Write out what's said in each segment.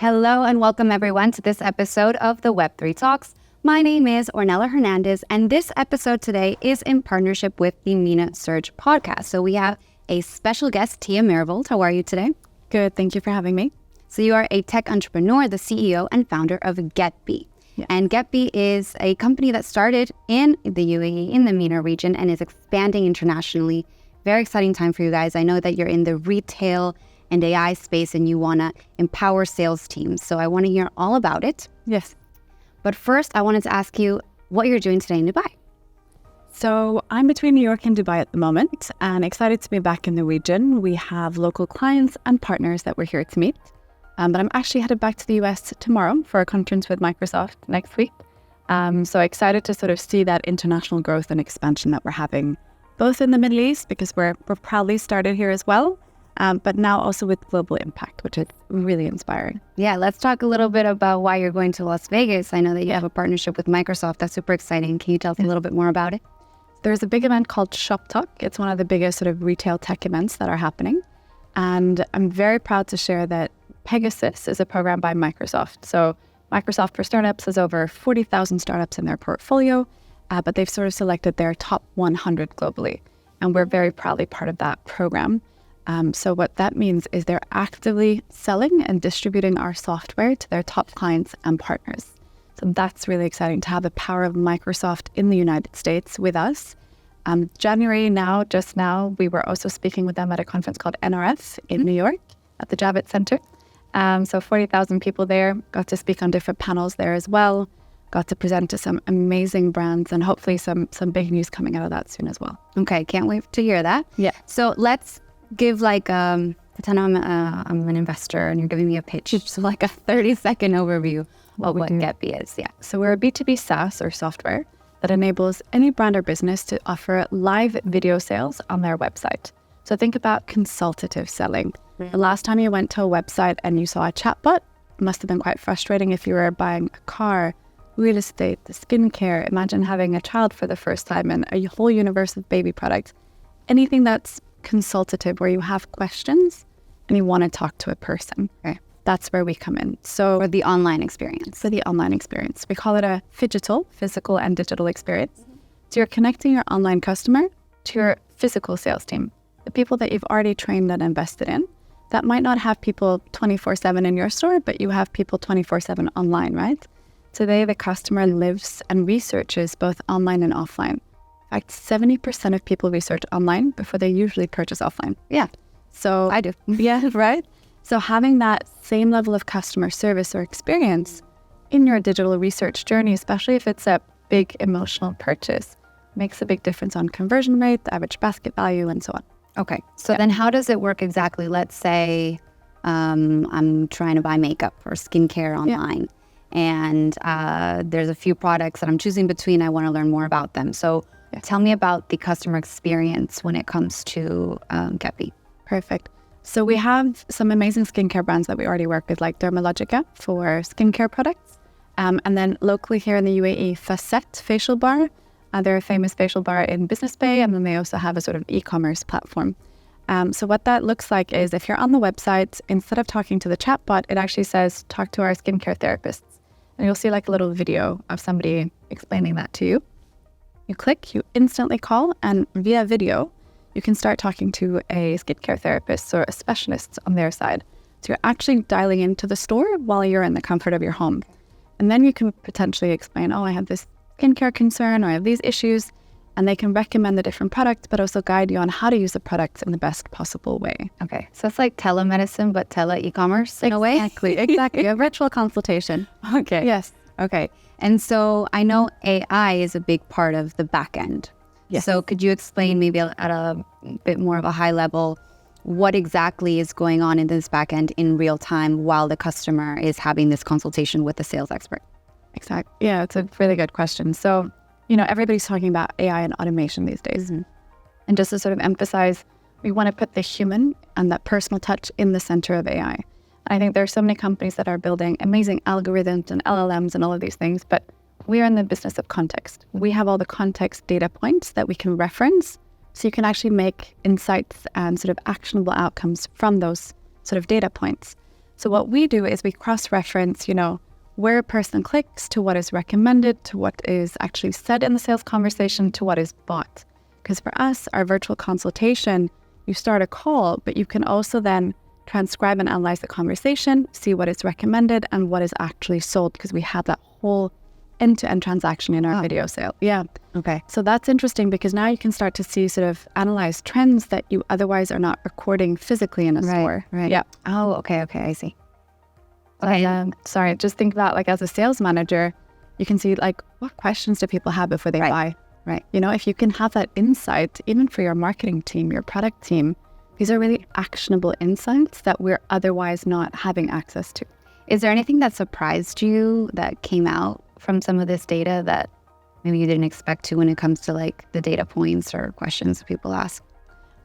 Hello and welcome everyone to this episode of the Web3 Talks. My name is Ornella Hernandez, and this episode today is in partnership with the MENA Surge Podcast. So we have a special guest, Thea Myhrvold. How are you today? Good, thank you for having me. So you are a tech entrepreneur, the CEO and founder of Getbee. Yeah. And Getbee is a company that started in the UAE, in the MENA region, and is expanding internationally. Very exciting time for you guys. I know that you're in the retail and AI space and you want to empower sales teams. So I want to hear all about it. Yes. But first, I wanted to ask you what you're doing today in Dubai. So I'm between New York and Dubai at the moment and excited to be back in the region. We have local clients and partners that we're here to meet. But I'm actually headed back to the US tomorrow for a conference with Microsoft next week. So excited to sort of see that international growth and expansion that we're having, both in the Middle East, because we're proudly started here as well, but now also with global impact, which is really inspiring. Yeah, let's talk a little bit about why you're going to Las Vegas. I know that you have a partnership with Microsoft. That's super exciting. Can you tell us a little bit more about it? There's a big event called Shop Talk. It's one of the biggest sort of retail tech events that are happening. And I'm very proud to share that Pegasus is a program by Microsoft. So Microsoft for Startups has over 40,000 startups in their portfolio, but they've sort of selected their top 100 globally. And we're very proudly part of that program. So what that means is they're actively selling and distributing our software to their top clients and partners. So that's really exciting to have the power of Microsoft in the United States with us. January just now, we were also speaking with them at a conference called NRF in New York at the Javits Center. So 40,000 people there, got to speak on different panels there as well, got to present to some amazing brands and hopefully some big news coming out of that soon as well. Okay, can't wait to hear that. Yeah. So let's give pretend I'm an investor and you're giving me a pitch. So like a 30-second overview of what Getbee is. Yeah. So we're a B2B SaaS or software that enables any brand or business to offer live video sales on their website. So think about consultative selling. The last time you went to a website and you saw a chatbot, it must have been quite frustrating if you were buying a car, real estate, skincare. Imagine having a child for the first time and a whole universe of baby products. Anything that's consultative where you have questions and you want to talk to a person. Okay. That's where we come in. So for the online experience. For the online experience. We call it a physical and digital experience. So you're connecting your online customer to your physical sales team, the people that you've already trained and invested in. That might not have people 24/7 in your store, but you have people 24/7 online, right? Today, the customer lives and researches both online and offline. In fact, 70% of people research online before they usually purchase offline. Yeah. So I do. Yeah, right? So having that same level of customer service or experience in your digital research journey, especially if it's a big emotional purchase, makes a big difference on conversion rate, the average basket value, and so on. Okay. So then how does it work exactly? Let's say I'm trying to buy makeup or skincare online. And there's a few products that I'm choosing between. I want to learn more about them. So tell me about the customer experience when it comes to Getbee. Perfect. So we have some amazing skincare brands that we already work with, like Dermalogica for skincare products. And then locally here in the UAE, Facet Facial Bar. They're a famous facial bar in Business Bay, and then they also have a sort of e-commerce platform. So what that looks like is if you're on the website, instead of talking to the chatbot, it actually says, talk to our skincare therapists. And you'll see like a little video of somebody explaining that to you. You click, you instantly call, and via video, you can start talking to a skincare therapist or a specialist on their side. So you're actually dialing into the store while you're in the comfort of your home. And then you can potentially explain, I have this skincare concern or I have these issues, and they can recommend the different products, but also guide you on how to use the products in the best possible way. Okay. So it's like telemedicine, but tele-e-commerce in a way? Exactly. A virtual consultation. Okay. Yes. Okay. And so I know AI is a big part of the backend. Yes. So could you explain maybe at a bit more of a high level what exactly is going on in this backend in real time while the customer is having this consultation with the sales expert? Exactly. Yeah, it's a really good question. So, everybody's talking about AI and automation these days. Mm-hmm. And just to sort of emphasize, we want to put the human and that personal touch in the center of AI. I think there are so many companies that are building amazing algorithms and LLMs and all of these things, but we are in the business of context. We have all the context data points that we can reference, so you can actually make insights and sort of actionable outcomes from those sort of data points. So what we do is we cross-reference, where a person clicks to what is recommended, to what is actually said in the sales conversation, to what is bought. Because for us, our virtual consultation, you start a call, but you can also then transcribe and analyze the conversation, see what is recommended and what is actually sold, because we have that whole end-to-end transaction in our video sale. Yeah. Okay. So that's interesting because now you can start to see sort of analyze trends that you otherwise are not recording physically in a store. Right. Yeah. Oh, okay. I see. Okay. Sorry, just think about like as a sales manager, you can see like what questions do people have before they buy. Right. If you can have that insight, even for your marketing team, your product team, these are really actionable insights that we're otherwise not having access to. Is there anything that surprised you that came out from some of this data that maybe you didn't expect to when it comes to like the data points or questions that people ask?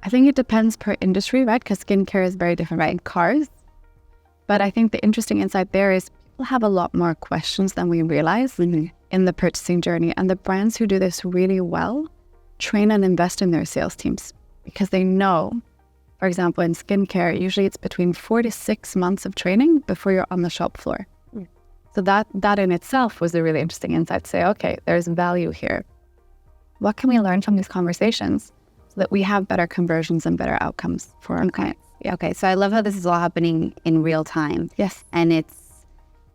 I think it depends per industry, right? Because skincare is very different from cars. But I think the interesting insight there is people have a lot more questions than we realize in the purchasing journey. And the brands who do this really well train and invest in their sales teams because they know, for example, in skincare, usually it's between 4 to 6 months of training before you're on the shop floor. So that in itself was a really interesting insight to say, okay, there's value here. What can we learn from these conversations so that we have better conversions and better outcomes for our clients? Yeah. Okay. So I love how this is all happening in real time. Yes. And it's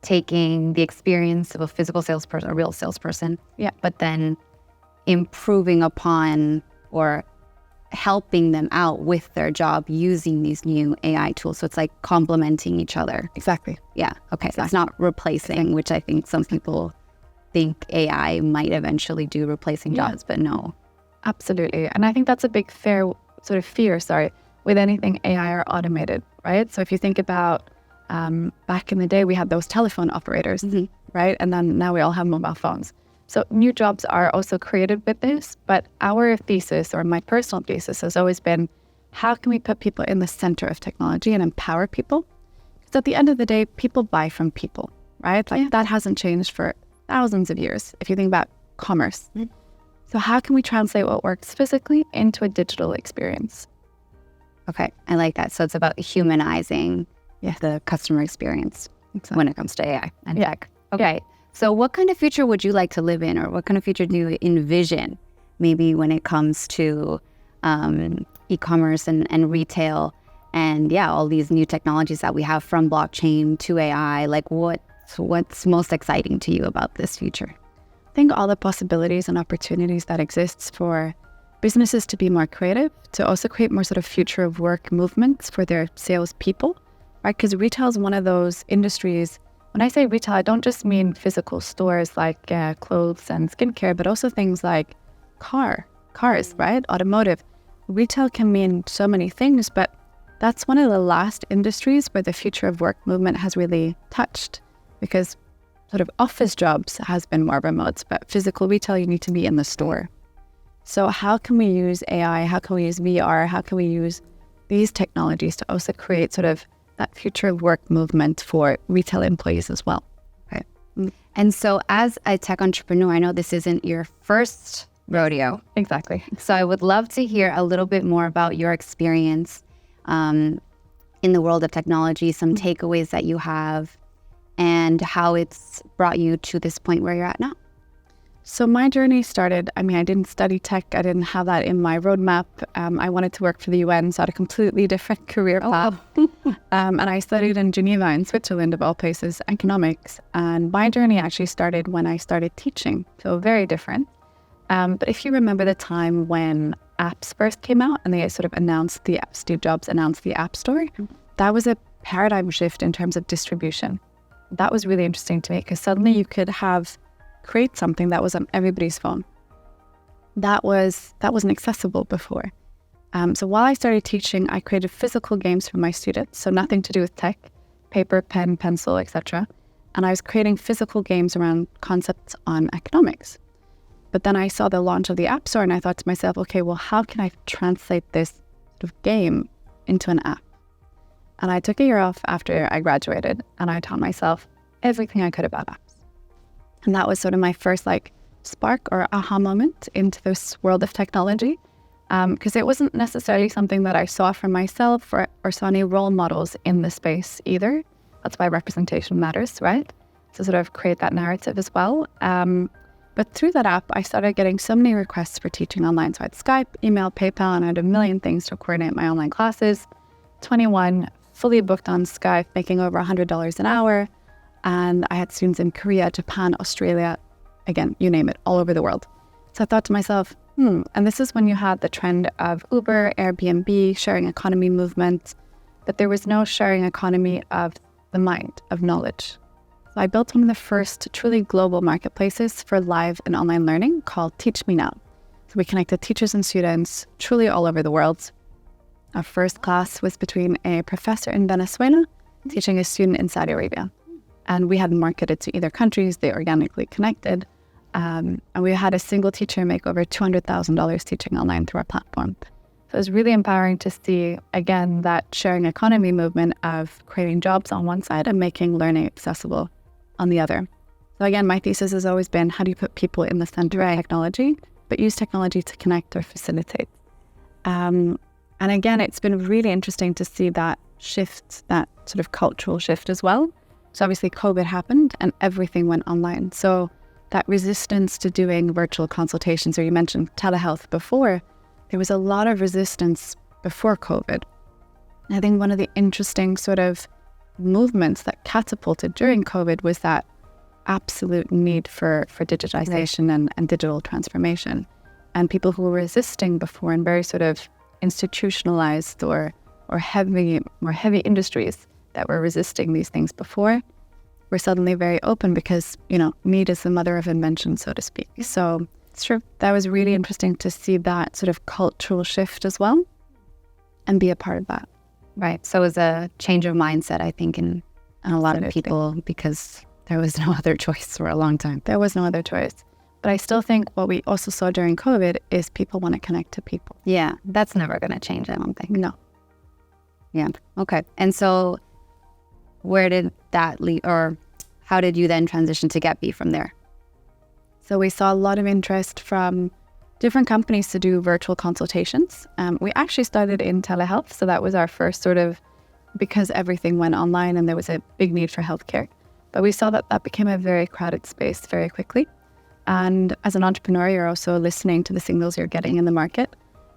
taking the experience of a physical salesperson, a real salesperson, but then improving upon or helping them out with their job using these new AI tools. So it's like complementing each other. Exactly. Yeah. Okay. Exactly. So it's not replacing, which I think some people think AI might eventually do, replacing jobs, but no. Absolutely. And I think that's a big fear with anything AI or automated, right? So if you think about back in the day, we had those telephone operators, right? And then now we all have mobile phones. So new jobs are also created with this, but our thesis, or my personal thesis, has always been, how can we put people in the center of technology and empower people? Because at the end of the day, people buy from people, right? That hasn't changed for thousands of years, if you think about commerce. So how can we translate what works physically into a digital experience? Okay, I like that. So it's about humanizing the customer experience when it comes to AI and tech. Okay. So what kind of future would you like to live in, or what kind of future do you envision maybe when it comes to e-commerce and retail and all these new technologies that we have, from blockchain to AI? Like what's most exciting to you about this future? I think all the possibilities and opportunities that exists for businesses to be more creative, to also create more sort of future of work movements for their salespeople, right? Because retail is one of those industries. When I say retail, I don't just mean physical stores like clothes and skincare, but also things like cars, right? Automotive. Retail can mean so many things, but that's one of the last industries where the future of work movement has really touched, because sort of office jobs has been more remote, but physical retail, you need to be in the store. So how can we use AI? How can we use VR? How can we use these technologies to also create sort of that future of work movement for retail employees as well? Okay. And so as a tech entrepreneur, I know this isn't your first rodeo. Exactly. So I would love to hear a little bit more about your experience in the world of technology, some takeaways that you have, and how it's brought you to this point where you're at now. So my journey started, I didn't study tech. I didn't have that in my roadmap. I wanted to work for the UN, so I had a completely different career path. And I studied in Geneva in Switzerland, of all places, economics. And my journey actually started when I started teaching, so very different. But if you remember the time when apps first came out and they sort of Steve Jobs announced the App Store, that was a paradigm shift in terms of distribution. That was really interesting to me, because suddenly you could create something that was on everybody's phone. That wasn't accessible before. So while I started teaching, I created physical games for my students, so nothing to do with tech, paper, pen, pencil, etc. And I was creating physical games around concepts on economics. But then I saw the launch of the App Store and I thought to myself, okay, well, how can I translate this sort of game into an app? And I took a year off after I graduated and I taught myself everything I could about apps. And that was sort of my first spark or aha moment into this world of technology, because it wasn't necessarily something that I saw for myself or saw any role models in the space either. That's why representation matters, right? To sort of create that narrative as well. But through that app, I started getting so many requests for teaching online. So I had Skype, email, PayPal, and I had a million things to coordinate my online classes. 21, fully booked on Skype, making over $100 an hour. And I had students in Korea, Japan, Australia, again, you name it, all over the world. So I thought to myself, and this is when you had the trend of Uber, Airbnb, sharing economy movement, but there was no sharing economy of the mind, of knowledge. So I built one of the first truly global marketplaces for live and online learning called Teach Me Now. So we connected teachers and students truly all over the world. Our first class was between a professor in Venezuela teaching a student in Saudi Arabia. And we hadn't marketed to either countries, they organically connected. And we had a single teacher make over $200,000 teaching online through our platform. So it was really empowering to see, again, that sharing economy movement of creating jobs on one side and making learning accessible on the other. So again, my thesis has always been, how do you put people in the center of technology, but use technology to connect or facilitate? And again, it's been really interesting to see that shift, that sort of cultural shift as well. So obviously COVID happened and everything went online. So that resistance to doing virtual consultations, or you mentioned telehealth before, there was a lot of resistance before COVID. I think one of the interesting sort of movements that catapulted during COVID was that absolute need for digitization and digital transformation. And people who were resisting before in very sort of institutionalized or more heavy industries that were resisting these things before were suddenly very open because, need is the mother of invention, so to speak. So it's true. That was really interesting to see that sort of cultural shift as well and be a part of that. Right. So it was a change of mindset, I think, in a lot of people, because there was no other choice for a long time. There was no other choice. But I still think what we also saw during COVID is people want to connect to people. Yeah, that's never going to change, I don't think. No. Yeah. Okay. And so where did that lead, or how did you then transition to Getbee from there? So we saw a lot of interest from different companies to do virtual consultations. We actually started in telehealth. So that was our first sort of, because everything went online and there was a big need for healthcare. But we saw that became a very crowded space very quickly. And as an entrepreneur, you're also listening to the signals you're getting in the market.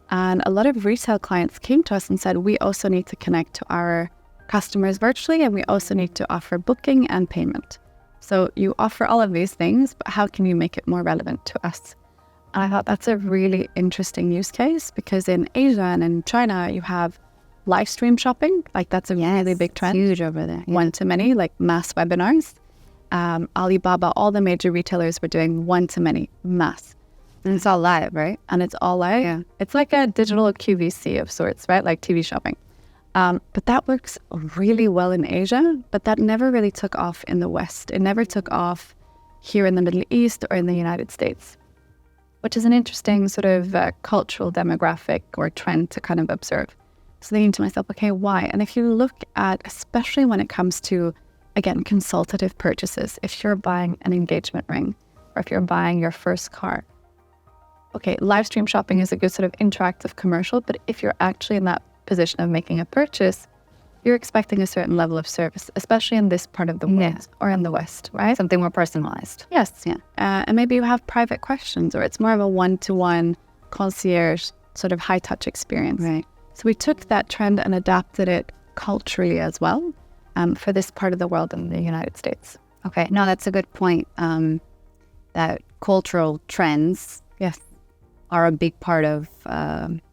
And a lot of retail clients came to us and said, we also need to connect to our customers virtually, and we also need to offer booking and payment. So you offer all of these things, but how can you make it more relevant to us? And I thought that's a really interesting use case, because in Asia and in China, you have live stream shopping. Like that's a really big trend. It's huge over there. Yeah. One-to-many, like mass webinars. Alibaba, all the major retailers were doing one-to-many, mass. And it's all live, right? And it's all live. Yeah. It's like a digital QVC of sorts, right? Like TV shopping. But that works really well in Asia, but that never really took off in the West. It never took off here in the Middle East or in the United States, which is an interesting sort of cultural demographic or trend to kind of observe. So thinking to myself, okay, why? And if you look at, especially when it comes to, again, consultative purchases, if you're buying an engagement ring or if you're buying your first car, okay, live stream shopping is a good sort of interactive commercial, but if you're actually in that position of making a purchase, you're expecting a certain level of service, especially in this part of the world or in the West, right? Something more personalized. Yes. Yeah. And maybe you have private questions, or it's more of a one-to-one concierge sort of high-touch experience. Right. So we took that trend and adapted it culturally as well for this part of the world in the United States. Okay. No, that's a good point. That cultural trends, are a big part of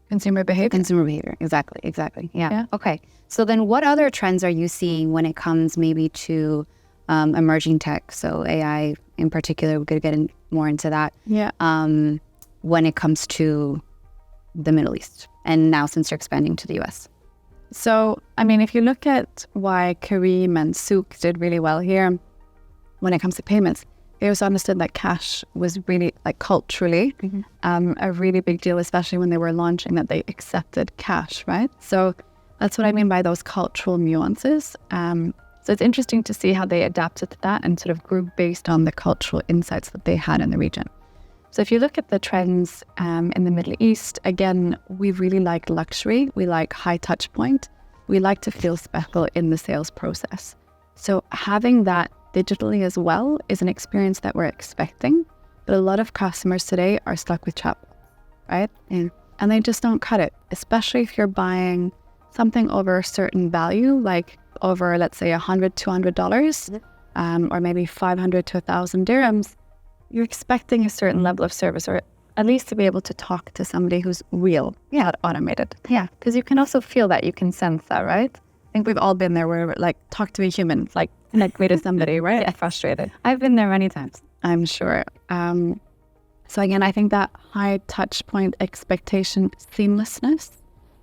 consumer behavior. Exactly. Yeah. Okay. So then what other trends are you seeing when it comes maybe to emerging tech? So AI in particular, we're going to get more into that. Yeah. When it comes to the Middle East, and now since you're expanding to the US. So, I mean, if you look at why Kareem and Souk did really well here, when it comes to payments, they also understood that cash was really, like, culturally, a really big deal, especially when they were launching, that they accepted cash, right? So that's what I mean by those cultural nuances. So it's interesting to see how they adapted to that and sort of grew based on the cultural insights that they had in the region. So if you look at the trends in the Middle East, again, we really like luxury. We like high touch point. We like to feel special in the sales process. So having that digitally as well is an experience that we're expecting. But a lot of customers today are stuck with chatbots, right? And they just don't cut it, especially if you're buying something over a certain value, like over, let's say, $100, $200, or maybe 500 to 1,000 dirhams. You're expecting a certain level of service, or at least to be able to talk to somebody who's real, not automated. Yeah. Because you can also feel that, you can sense that, right? I think we've all been there where we're like, talk to a human, like connect me to somebody, right? Yeah. Frustrated. I've been there many times. I'm sure. So again, I think that high touch point expectation seamlessness,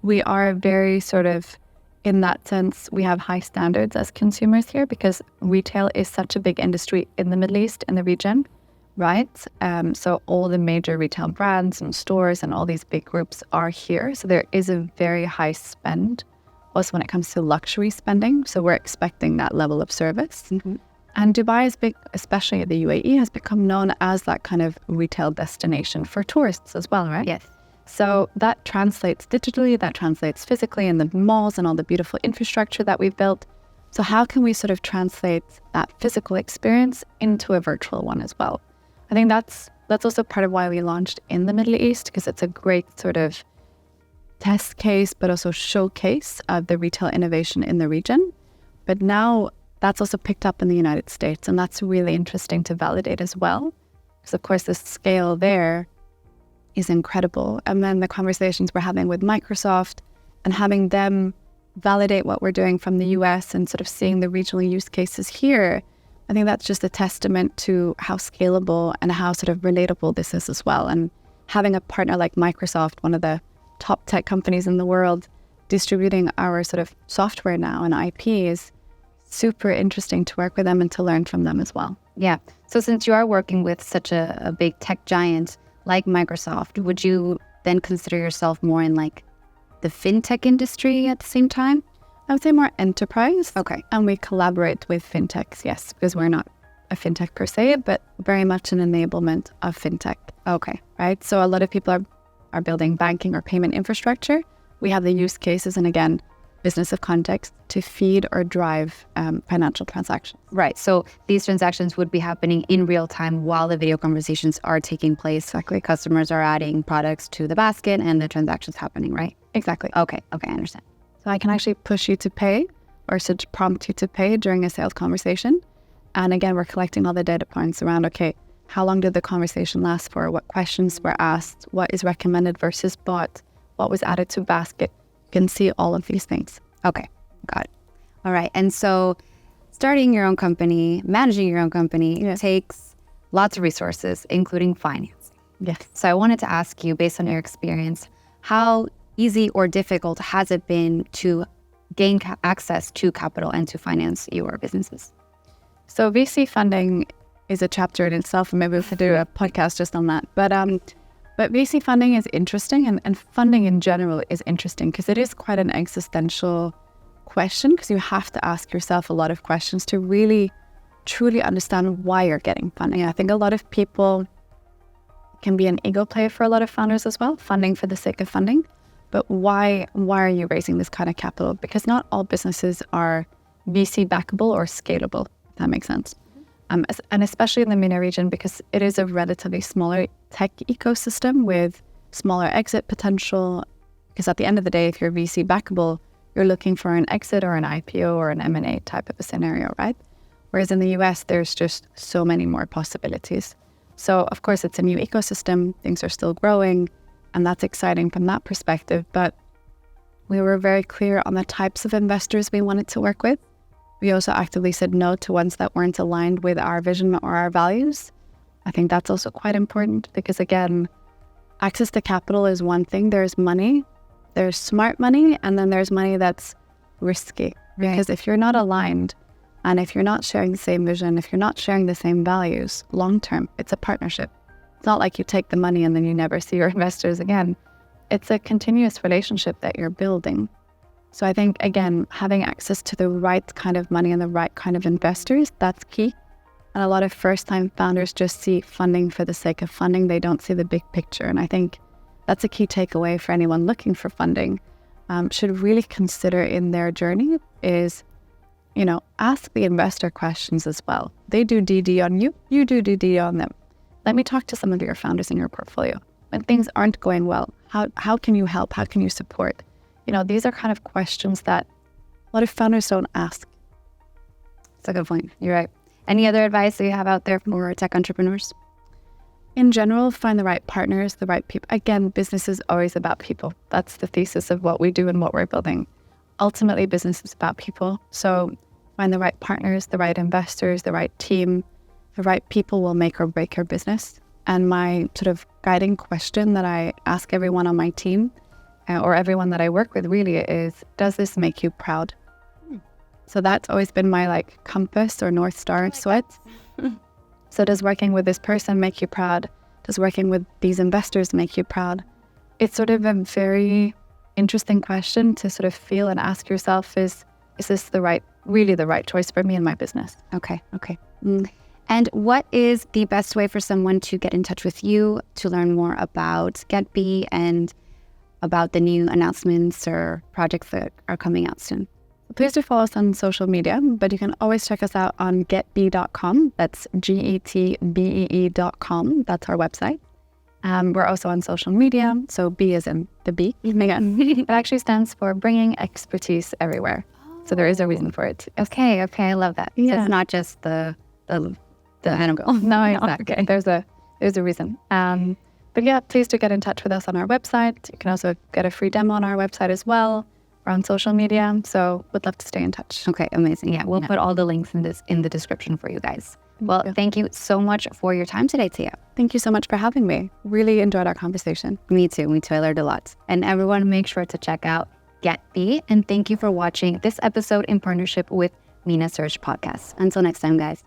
we are very sort of, in that sense, we have high standards as consumers here because retail is such a big industry in the Middle East, in the region, right? So all the major retail brands and stores and all these big groups are here. So there is a very high spend also when it comes to luxury spending. So we're expecting that level of service. Mm-hmm. And Dubai is big, especially the UAE, has become known as that kind of retail destination for tourists as well, right? Yes. So that translates digitally, that translates physically in the malls and all the beautiful infrastructure that we've built. So how can we sort of translate that physical experience into a virtual one as well? I think that's also part of why we launched in the Middle East, because it's a great sort of test case, but also showcase of the retail innovation in the region. But now that's also picked up in the United States, and that's really interesting to validate as well. Because of course the scale there is incredible. And then the conversations we're having with Microsoft and having them validate what we're doing from the US and sort of seeing the regional use cases here, I think that's just a testament to how scalable and how sort of relatable this is as well. And having a partner like Microsoft, one of the top tech companies in the world, distributing our sort of software now and IP is super interesting to work with them and to learn from them as well. Yeah. So since you are working with such a big tech giant like Microsoft, would you then consider yourself more in like the fintech industry at the same time? I would say more enterprise. Okay. And we collaborate with fintechs, yes, because we're not a fintech per se, but very much an enablement of fintech. Okay. Right? So a lot of people are building banking or payment infrastructure. We have the use cases and again, business of context to feed or drive financial transactions. Right. So these transactions would be happening in real time while the video conversations are taking place. Exactly. Customers are adding products to the basket and the transaction's happening, right? Exactly. Okay. I understand. So I can actually push you to pay or prompt you to pay during a sales conversation. And again, we're collecting all the data points around, okay, how long did the conversation last for? What questions were asked? What is recommended versus bought? What was added to basket? You can see all of these things. Okay, got it. All right. And so starting your own company, managing your own company takes lots of resources, including financing. Yes. So I wanted to ask you, based on your experience, how easy or difficult has it been to gain access to capital and to finance your businesses? So VC funding is a chapter in itself, and maybe we could do a podcast just on that. But VC funding is interesting, and funding in general is interesting because it is quite an existential question, because you have to ask yourself a lot of questions to really, truly understand why you're getting funding. I think a lot of people can be an ego play for a lot of founders as well, funding for the sake of funding. But why are you raising this kind of capital? Because not all businesses are VC backable or scalable, if that makes sense. And especially in the MENA region, because it is a relatively smaller tech ecosystem with smaller exit potential. Because at the end of the day, if you're VC backable, you're looking for an exit or an IPO or an M&A type of a scenario, right? Whereas in the US, there's just so many more possibilities. So of course, it's a new ecosystem. Things are still growing, and that's exciting from that perspective. But we were very clear on the types of investors we wanted to work with. We also actively said no to ones that weren't aligned with our vision or our values. I think that's also quite important because, again, access to capital is one thing. There's money, there's smart money, and then there's money that's risky. Right. Because if you're not aligned and if you're not sharing the same vision, if you're not sharing the same values, long-term, it's a partnership. It's not like you take the money and then you never see your investors again. It's a continuous relationship that you're building. So I think, again, having access to the right kind of money and the right kind of investors, that's key. And a lot of first-time founders just see funding for the sake of funding. They don't see the big picture. And I think that's a key takeaway for anyone looking for funding. Should really consider in their journey is ask the investor questions as well. They do DD on you, you do DD on them. Let me talk to some of your founders in your portfolio. When things aren't going well, how can you help? How can you support? These are kind of questions that a lot of founders don't ask. That's a good point. You're right. Any other advice that you have out there for tech entrepreneurs? In general, find the right partners, the right people. Again, business is always about people. That's the thesis of what we do and what we're building. Ultimately, business is about people. So find the right partners, the right investors, the right team. The right people will make or break your business. And my sort of guiding question that I ask everyone on my team or everyone that I work with really is, does this make you proud? So that's always been my compass or North Star of sorts. So does working with this person make you proud? Does working with these investors make you proud? It's sort of a very interesting question to sort of feel and ask yourself, is this really the right choice for me and my business? Okay. And what is the best way for someone to get in touch with you to learn more about Getbee and about the new announcements or projects that are coming out soon? Please do follow us on social media, but you can always check us out on getbee.com. That's getbee.com. That's our website. We're also on social media. So B is in the B. It actually stands for bringing expertise everywhere. So there is a reason for it. Okay. I love that. Yeah. So it's not just the hand goal. No, exactly. Okay. There's a reason. But yeah, please do get in touch with us on our website. You can also get a free demo on our website as well. We're on social media, so would love to stay in touch. Okay, amazing. Yeah, we'll put all the links in the description for you guys. Well, thank you so much for your time today, Thea. Thank you so much for having me. Really enjoyed our conversation. Me too. I learned a lot. And everyone, make sure to check out Getbee. And thank you for watching this episode in partnership with MENA Surge Podcast. Until next time, guys.